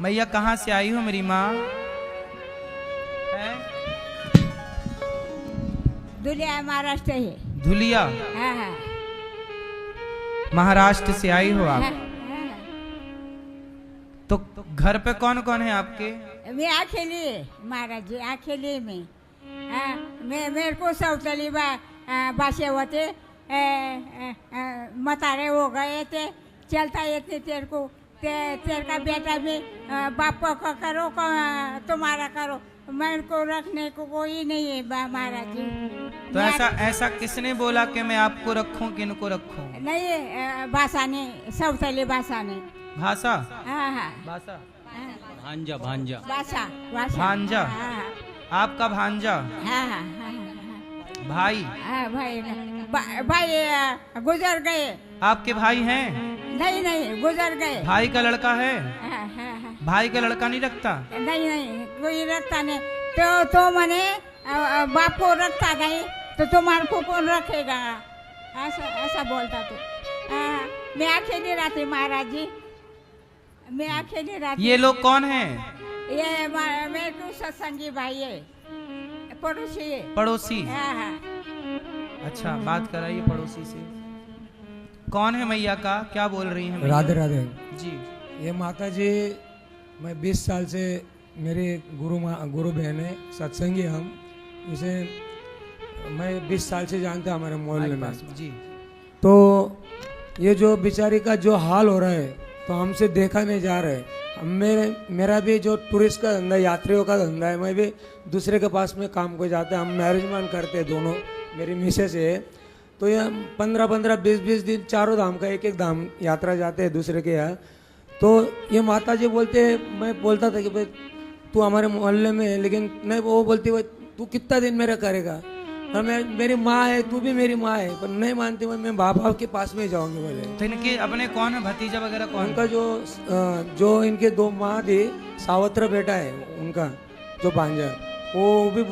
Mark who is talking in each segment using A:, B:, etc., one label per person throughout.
A: मैया कहाँ से आई हो मेरी माँ?
B: धुलिया महाराष्ट्र है।
A: धुलिया
B: हाँ हाँ
A: महाराष्ट्र से आई हो आप?
B: हाँ, हाँ।
A: तो घर पे कौन कौन है आपके?
B: मैं अकेली है महाराज जी, अकेली में। हाँ, मेरे को सौतली बासे होते, मतारे हो गए थे, चलता ये तेरे को तेरे का बेटा भी बाप का करो तुम्हारा करो, मेरे को रखने को कोई नहीं है महाराज जी।
A: तो ऐसा किसने बोला कि मैं आपको रखूं कि इनको रखूं?
B: नहीं, भाषा ने, सौतली भाषा ने।
A: भाषा?
B: हाँ हाँ
A: भाषा?
C: भांजा भांजा
B: भाषा भाषा।
A: भांजा?
B: हाँ
A: आपका भांजा?
B: हाँ हाँ हाँ
A: भाई?
B: हाँ भाई भाई गुजर गए।
A: आपके भाई हैं?
B: नहीं नहीं गुजर गए।
A: भाई का लड़का है?
B: हाँ हाँ हाँ।
A: भाई का लड़का नहीं रखता?
B: नहीं नहीं कोई रखता नहीं। तो मैंने बाप को रखता नहीं तो तुम्हारे को कौन रखेगा? ऐसा ऐसा बोलता तो। मैं अकेली रहती महाराज जी, मैं अकेली रहती।
A: ये लोग कौन हैं?
B: ये मेरे को सत्संगी भाई है, पड़ोसी है।
A: पड़ोसी?
B: हाँ हाँ।
A: अच्छा, बात कराइए पड़ोसी से। कौन है मैया का? क्या बोल रही हैं?
D: राधे राधे
A: जी।
D: ये माता जी, मैं 20 साल से मेरी गुरु बहन है, सत्संगी हम। इसे मैं 20 साल से जानते हैं हमारे मोहल्ले में
A: जी।
D: तो ये जो बेचारी का जो हाल हो रहा है तो हमसे देखा नहीं जा रहा है। मेरा भी जो टूरिस्ट का धंधा, यात्रियों का धंधा है, मैं भी दूसरे के पास में काम को जाते हैं। हम मैनेजमेंट करते हैं दोनों, मेरी मिसेस है। तो ये 15-15, 20-20 दिन चारों धाम का एक धाम यात्रा जाते हैं दूसरे के यहाँ। तो ये माता जी बोलते, मैं बोलता था कि भाई तू हमारे मोहल्ले में है, लेकिन नहीं, वो बोलती भाई तू कितना दिन मेरा करेगा, और मेरी माँ है, तू भी मेरी माँ है, पर नहीं मानती। मैं बाप के पास में जाऊंगी बोले।
A: तो इनके अपने कौन है, भतीजा वगैरह कौन?
D: उनका जो इनके 2 माँ थी, सावत्र बेटा है उनका जो भांजा, वो भी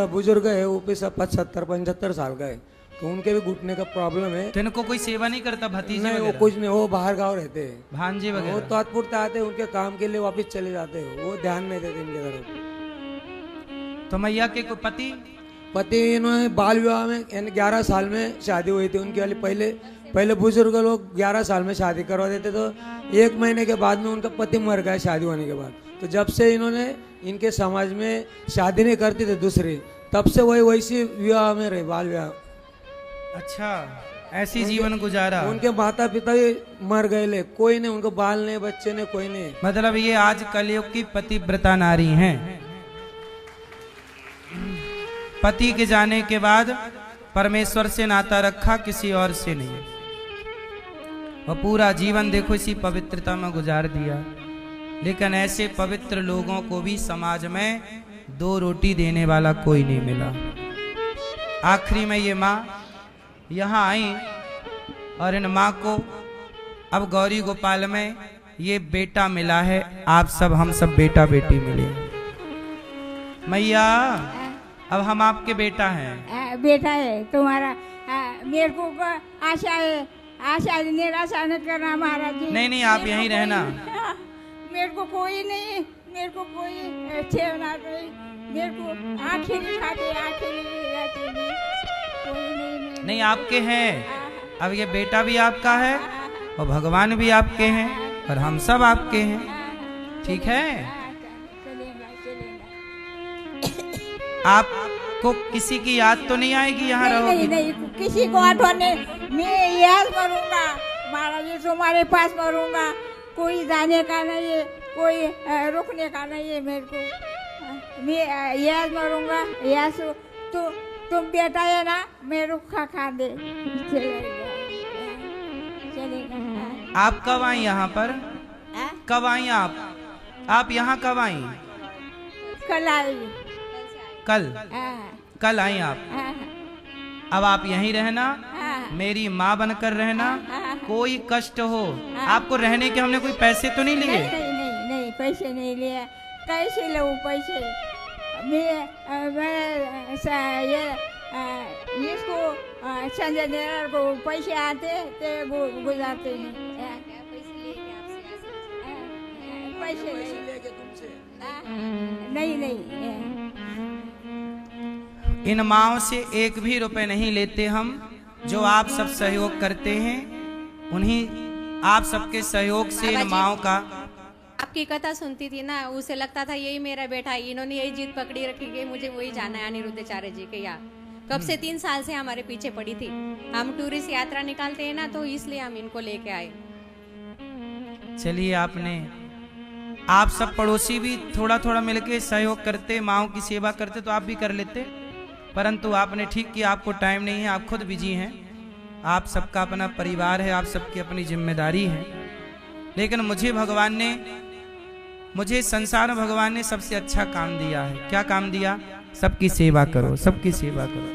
D: बुजुर्ग है, वो भी 75-75 साल का है। तो उनके भी घुटने का प्रॉब्लम है।
A: तो इनको कोई सेवा नहीं करता भतीजे
D: नहीं, वो
A: वगैरह?
D: कुछ नहीं, वो बाहर गाँव रहते हैं,
A: भांजे
D: वो
A: वगैरह?
D: तात्पुरते आते हैं, उनके काम के लिए वापस चले जाते हैं, वो ध्यान नहीं देते इनके तरफ।
A: तो मैया के कोई
D: पति इन्होंने बाल विवाह में 11 साल में शादी हुई थी उनकी वाली। पहले बुजुर्ग लोग 11 साल में शादी करवा देते, तो 1 महीने के बाद में उनका पति मर गया शादी होने के बाद। तो जब से इन्होंने इनके समाज में शादी नहीं करती थी दूसरी, तब से वही वैसी विवाह में रहे, बाल विवाह।
A: अच्छा, ऐसी जीवन गुजारा।
D: उनके माता पिता ही मर गए, ले कोई नहीं, उनको बाल नहीं, बच्चे नहीं, कोई नहीं।
A: मतलब ये आज कलयुग की पतिव्रता नारी हैं। पति के जाने के बाद परमेश्वर से नाता रखा, किसी और से नहीं। वह पूरा जीवन देखो इसी पवित्रता में गुजार दिया। लेकिन ऐसे पवित्र लोगों को भी समाज में 2 रोटी देने वाला कोई नहीं मिला। आखिरी में ये माँ यहाँ आई, और इन माँ को अब गौरी गोपाल में ये बेटा मिला है। आप सब, हम सब बेटा बेटी मिले। मैया, अब हम आपके बेटा हैं।
B: बेटा है तुम्हारा। मेरे को आशा है, आशा निराशा न करना महाराज जी।
A: नहीं, आप यहीं रहना।
B: मेरे को कोई नहीं, मेरे को कोई छेड़ना नहीं, मेरे को आंखें नहीं खाते, आंखें नहीं रहती, कोई नहीं।
A: नहीं, आपके हैं। अब ये बेटा भी आपका है, और भगवान भी आपके हैं, और हम सब आपके हैं। ठीक है? आपको किसी की याद तो नहीं आएगी यहाँ रहोगी?
B: नहीं, किसी को आठवा नहीं। मैं याद करूँगा महाराज जी, तुम्हारे पास मरूंगा। कोई जाने का नहीं है, कोई रुकने का नहीं है मेरे को। मैं याद मरूंगा। याद तो तुम बेटा है ना, मैं रुखा खा दे चलेगा।
A: आप कब आई यहाँ पर? कब आई आप यहाँ कब आई?
B: कल आई।
A: कल आई आप? अब आप यहीं रहना, मेरी माँ बनकर रहना। कोई कष्ट हो, आपको रहने के हमने कोई पैसे तो नहीं लिए?
B: नहीं, पैसे नहीं लिए। कैसे लो पैसे? इसको संजय नेहरा को पैसे आते थे, गुजारते नहीं। पैसे नहीं नहीं
A: इन माओं से एक भी रुपए नहीं लेते हम। जो आप सब सहयोग करते हैं उन्हीं आप सबके सहयोग से इन
E: बाबा जी।
A: माओं का।
E: आपकी कथा सुनती थी ना, उसे लगता था यही मेरा बेटा है, इन्होंने यही जीत पकड़ी रखी है, मुझे वही जाना है अनिरुद्धाचार्य जी के यहाँ। कब से 3 साल से हमारे पीछे पड़ी थी। हम टूरिस्ट यात्रा निकालते हैं ना, तो इसलिए हम इनको लेके आए।
A: चलिए आप सब पड़ोसी भी थोड़ा थोड़ा मिलके सहयोग करते, माओं की सेवा करते तो आप भी कर लेते, परंतु आपने ठीक किया, आपको टाइम नहीं है, आप खुद बिजी हैं। आप सबका अपना परिवार है, आप सबकी अपनी जिम्मेदारी है। लेकिन मुझे संसार में भगवान ने सबसे अच्छा काम दिया है। क्या काम दिया? सबकी सेवा करो, सबकी सेवा करो।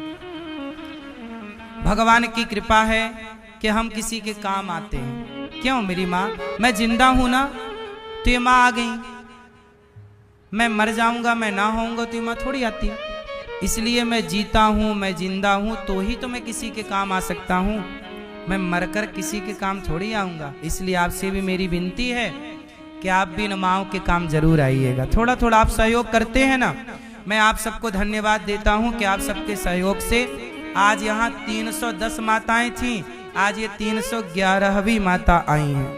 A: भगवान की कृपा है कि हम किसी के काम आते हैं। क्यों? मेरी माँ, मैं जिंदा हूं ना तो ये माँ आ गई, मैं मर जाऊंगा, मैं ना होऊंगा तो ये माँ थोड़ी आती। इसलिए मैं जीता हूं, मैं जिंदा हूं तो ही तो मैं किसी के काम आ सकता हूं। मैं मरकर किसी के काम थोड़ी आऊंगा। इसलिए आपसे भी मेरी विनती है कि आप भी इन माओं के काम जरूर आइएगा। थोड़ा थोड़ा आप सहयोग करते हैं ना, मैं आप सबको धन्यवाद देता हूं कि आप सबके सहयोग से आज यहाँ 310 माताएं थीं, आज ये 311वीं माता आई हैं।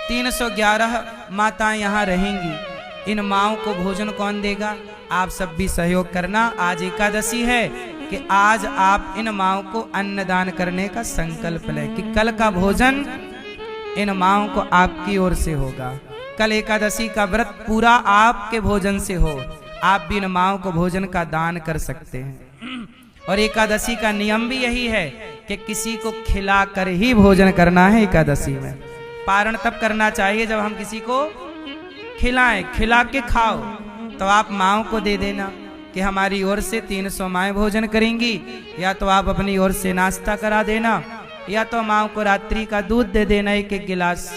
A: 311 माताएं यहाँ रहेंगी। इन माओं को भोजन कौन देगा? आप सब भी सहयोग करना। आज एकादशी है कि आज आप इन माओं को अन्नदान करने का संकल्प लें कि कल का भोजन इन माओं को आपकी ओर से होगा। कल एकादशी का व्रत पूरा आपके भोजन से हो। आप भी इन माओं को भोजन का दान कर सकते हैं। और एकादशी का नियम भी यही है कि किसी को खिला कर ही भोजन करना है। एकादशी में पारण तब करना चाहिए जब हम किसी को खिलाएं, खिला के खाओ। तो आप माओं को दे देना कि हमारी ओर से 300 माएँ भोजन करेंगी, या तो आप अपनी ओर से नाश्ता करा देना, या तो माओं को रात्रि का दूध दे देना, एक गिलास।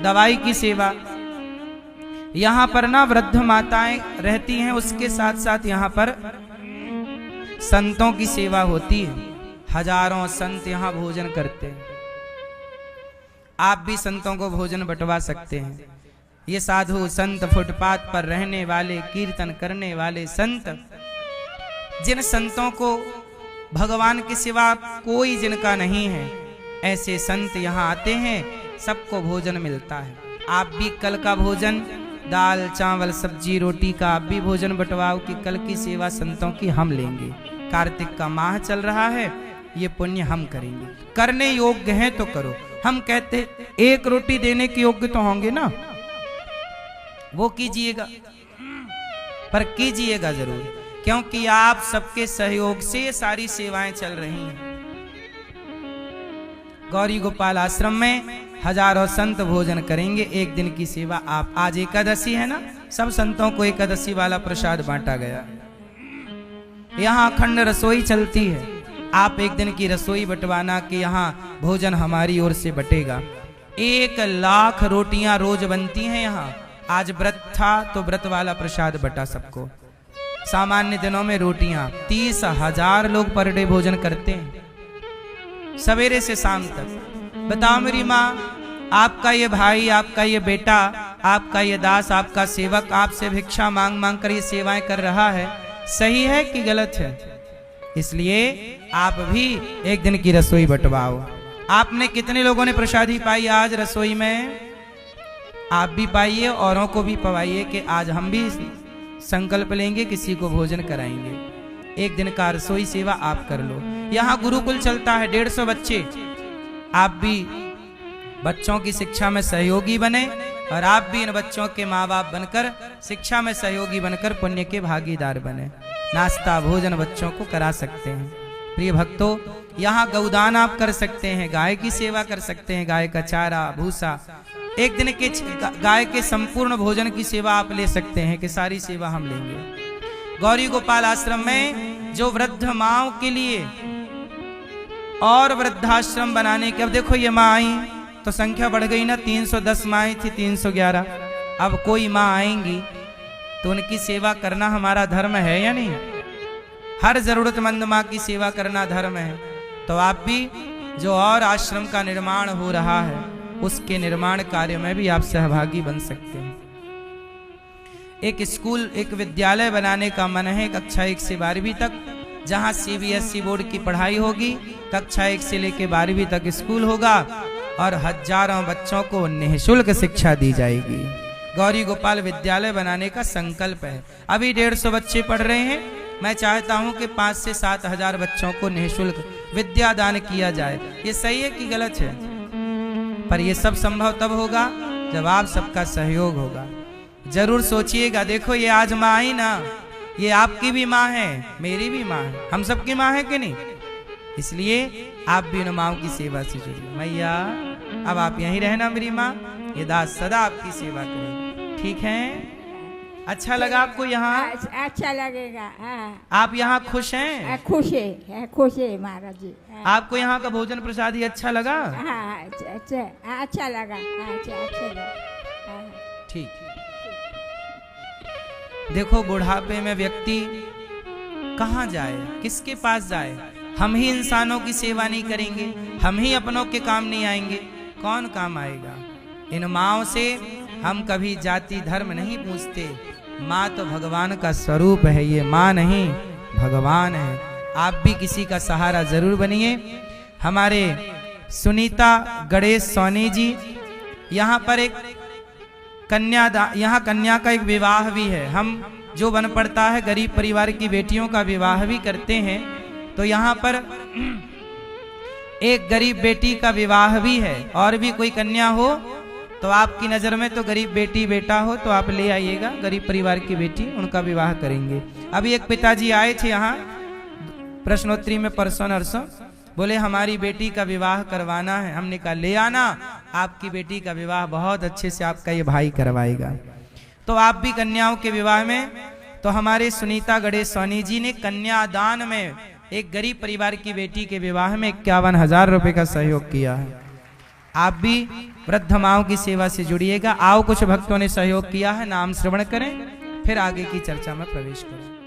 A: दवाई की सेवा यहाँ पर ना वृद्ध माताएं रहती हैं, उसके साथ साथ यहाँ पर संतों की सेवा होती है। हजारों संत यहाँ भोजन करते हैं। आप भी संतों को भोजन बंटवा सकते हैं। ये साधु संत, फुटपाथ पर रहने वाले, कीर्तन करने वाले संत, जिन संतों को भगवान के सिवा कोई जिनका नहीं है, ऐसे संत यहाँ आते हैं, सबको भोजन मिलता है। आप भी कल का भोजन दाल चावल सब्जी रोटी का आप भी भोजन बंटवाओ कि कल की सेवा संतों की हम लेंगे। कार्तिक का माह चल रहा है, ये पुण्य हम करेंगे। करने योग्य हैं तो करो। हम कहते एक रोटी देने के योग्य तो होंगे ना, वो कीजिएगा, पर कीजिएगा जरूर, क्योंकि आप सबके सहयोग से ये सारी सेवाएं चल रही हैं। गौरी गोपाल आश्रम में हजारों संत भोजन करेंगे। एक दिन की सेवा आप, आज एकादशी है ना, सब संतों को एकादशी वाला प्रसाद बांटा गया। यहाँ अखंड रसोई चलती है। आप एक दिन की रसोई बंटवाना कि यहाँ भोजन हमारी ओर से बटेगा। 1 लाख रोटियां रोज बनती हैं यहाँ। आज व्रत था तो व्रत वाला प्रसाद बटा सबको। सामान्य दिनों में रोटियां 30,000 लोग पर डे भोजन करते हैं, सवेरे से शाम तक। बताओ मेरी माँ, आपका ये भाई, आपका ये बेटा, आपका ये दास, आपका सेवक आपसे भिक्षा मांग मांग कर ये सेवाएं कर रहा है, सही है कि गलत है? इसलिए आप भी एक दिन की रसोई बंटवाओ। आपने कितने लोगों ने प्रसादी पाई आज रसोई में? आप भी पाइए, औरों को भी पवाइए कि आज हम भी संकल्प लेंगे, किसी को भोजन कराएंगे। एक दिन का रसोई सेवा आप कर लो। यहाँ गुरुकुल चलता है, 150 बच्चे। आप भी बच्चों की शिक्षा में सहयोगी बने और आप भी इन बच्चों के माँ बाप बनकर शिक्षा में सहयोगी बनकर पुण्य के भागीदार बने। नाश्ता भोजन बच्चों को करा सकते हैं। प्रिय भक्तों, यहाँ गौदान आप कर सकते हैं, गाय की सेवा कर सकते हैं, गाय का चारा भूसा। एक दिन के गाय के संपूर्ण भोजन की सेवा आप ले सकते हैं कि सारी सेवा हम लेंगे। गौरी गोपाल आश्रम में जो वृद्ध माओं के लिए और वृद्धाश्रम बनाने के, अब देखो ये माँ आई तो संख्या बढ़ गई ना, 310 माएँ थी, 311। अब कोई माँ आएंगी तो उनकी सेवा करना हमारा धर्म है या नहीं? हर जरूरतमंद माँ की सेवा करना धर्म है। तो आप भी, जो और आश्रम का निर्माण हो रहा है, उसके निर्माण कार्य में भी आप सहभागी बन सकते हैं। एक स्कूल, एक विद्यालय बनाने का मन है कक्षा 1 से 12वीं तक, जहां CBSE बोर्ड की पढ़ाई होगी। कक्षा 1 से लेकर 12वीं तक स्कूल होगा और हजारों बच्चों को निःशुल्क शिक्षा दी जाएगी। गौरी गोपाल विद्यालय बनाने का संकल्प है। अभी 150 बच्चे पढ़ रहे हैं। मैं चाहता हूं कि 5 से 7 हजार बच्चों को निःशुल्क विद्या दान किया जाए। ये सही है कि गलत है? पर यह सब संभव तब होगा जब आप सबका सहयोग होगा। जरूर सोचिएगा। देखो ये आज माँ आई ना, ये आपकी भी माँ है, मेरी भी माँ है, हम सबकी माँ है कि नहीं? इसलिए आप भी उन माँओं की सेवा से जुड़िए। मैया अब आप यहीं रहना मेरी माँ, ये दास सदा आपकी सेवा करें, ठीक है? अच्छा लगा आपको यहाँ?
B: अच्छा लगेगा। हाँ।
A: आप यहाँ खुश हैं?
B: खुश है महाराज जी।
A: आपको यहाँ का भोजन प्रसाद ही अच्छा लगा?
B: हाँ, अच्छा लगा। अच्छा लगा।
A: ठीक। देखो बुढ़ापे में व्यक्ति कहाँ जाए, किसके पास जाए? हम ही इंसानों की सेवा नहीं करेंगे, हम ही अपनों के काम नहीं आएंगे, कौन काम आएगा? इन माँओं से हम कभी जाति धर्म नहीं पूछते। माँ तो भगवान का स्वरूप है, ये माँ नहीं भगवान है। आप भी किसी का सहारा जरूर बनिए। हमारे सुनीता गणेश सोनी जी, यहाँ पर एक यहाँ कन्या का एक विवाह भी है। हम जो बन पड़ता है गरीब परिवार की बेटियों का विवाह भी करते हैं, तो यहाँ पर एक गरीब बेटी का विवाह भी है। और भी कोई कन्या हो तो आपकी नज़र में तो गरीब बेटी बेटा हो तो आप ले आइएगा, गरीब परिवार की बेटी, उनका विवाह करेंगे। अभी एक पिताजी आए थे यहाँ प्रश्नोत्तरी में परसों नरसों, बोले हमारी बेटी का विवाह करवाना है। हमने कहा ले आना, आपकी बेटी का विवाह बहुत अच्छे से आपका ये भाई करवाएगा। तो आप भी कन्याओं के विवाह में, तो हमारे सुनीता गणेश सोनी जी ने कन्यादान में एक गरीब परिवार की बेटी के विवाह में 51,000 रुपए का सहयोग किया है। आप भी वृद्ध माओं की सेवा से जुड़िएगा। आओ कुछ भक्तों ने सहयोग किया है, नाम श्रवण करें, फिर आगे की चर्चा में प्रवेश करें।